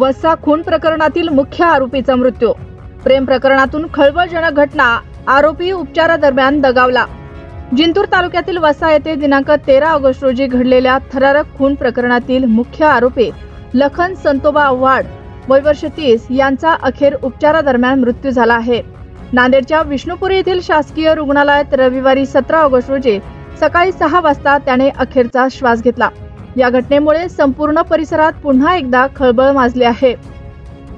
वस्सा खून प्रकरणातील मुख्य आरोपीचा मृत्यू. प्रेम प्रकरणातून खळबळजनक घटना, आरोपी उपचारादरम्यान दगावला. जिंतूर तालुक्यातील वस्सा येथे दिनांक 13 ऑगस्ट रोजी घडलेल्या थरारक खून प्रकरणातील मुख्य आरोपी लखन संतोबा आव्हाड वय वर्ष 30 यांचा अखेर उपचारादरम्यान मृत्यू झाला आहे. नांदेडच्या विष्णुपुरी येथील शासकीय रुग्णालयात रविवारी 17 ऑगस्ट रोजी सकाळी 6 वाजता त्याने अखेरचा श्वास घेतला. या घटनेमुळे संपूर्ण परिसरात पुन्हा एकदा खळबळ माजली आहे.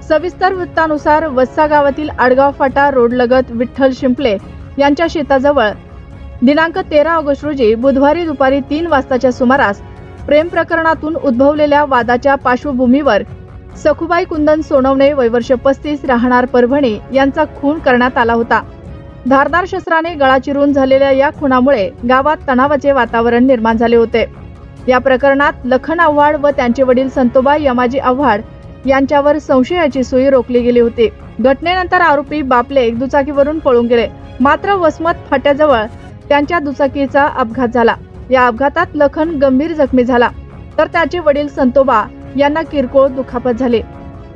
सविस्तर वृत्तानुसार वस्सा गावातील आडगाव फाटा रोडलगत विठ्ठल शिंपले यांच्या शेताजवळ दिनांक 13 ऑगस्ट रोजी बुधवारी दुपारी 3 वाजताच्या सुमारास प्रेम प्रकरणातून उद्भवलेल्या वादाच्या पार्श्वभूमीवर सखुबाई कुंदन सोनवणे वय वर्ष 35 राहणार परभणी यांचा खून करण्यात आला होता. धारदार शस्त्राने गळा चिरून झालेल्या या खुनामुळे गावात तणावाचे वातावरण निर्माण झाले होते. या प्रकरणात लखन आव्हाड व त्यांचे वडील संतोबा यमाजी आव्हाड यांच्यावर संशयाची सुई रोखली गेली होती. घटनेनंतर आरोपी बापले दुचाकीवरून पळून गेले. मात्र वसमत फाट्याजवळ त्यांच्या दुचाकीचा अपघात झाला. या अपघातात लखन गंभीर जखमी झाला, तर त्याचे वडील संतोबा यांना किरकोळ दुखापत झाली.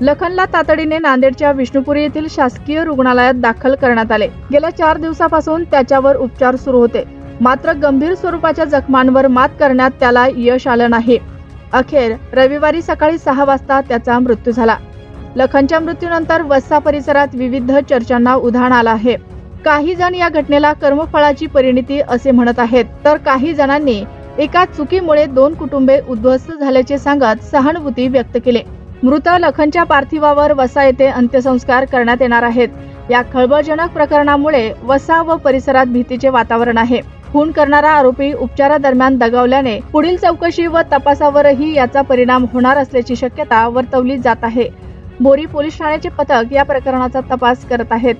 लखनला तातडीने नांदेडच्या विष्णुपुरी येथील शासकीय रुग्णालयात दाखल करण्यात आले. गेल्या 4 दिवसापासून त्याच्यावर उपचार सुरू होते, मात्र गंभीर स्वरूपाच्या जखमांवर मात करण्यात त्याला यश आलं नाही. अखेर रविवारी सकाळी 6 वाजता त्याचा मृत्यू झाला. लखनच्या मृत्यूनंतर वस्सा परिसरात विविध चर्चांना उधाण आलं आहे. काही जण या घटनेला कर्मफळाची परिणिती असे म्हणत आहेत, तर काही जणांनी एका चुकीमुळे 2 कुटुंबे उद्ध्वस्त झाल्याचे सांगत सहानुभूती व्यक्त केली. मृत लखनच्या पार्थिवावर वस्सा येथे अंत्यसंस्कार करण्यात येणार आहेत. या खळबळजनक प्रकरणामुळे वस्सा व परिसरात भीतीचे वातावरण आहे. खून करणारा आरोपी उपचारादरम्यान दगावल्याने पुढील चौकशी व तपासावरही याचा परिणाम होणार असल्याची शक्यता वर्तवली जात आहे. बोरी पोलीस ठाण्याचे पथक या प्रकरणाचा तपास करत आहेत.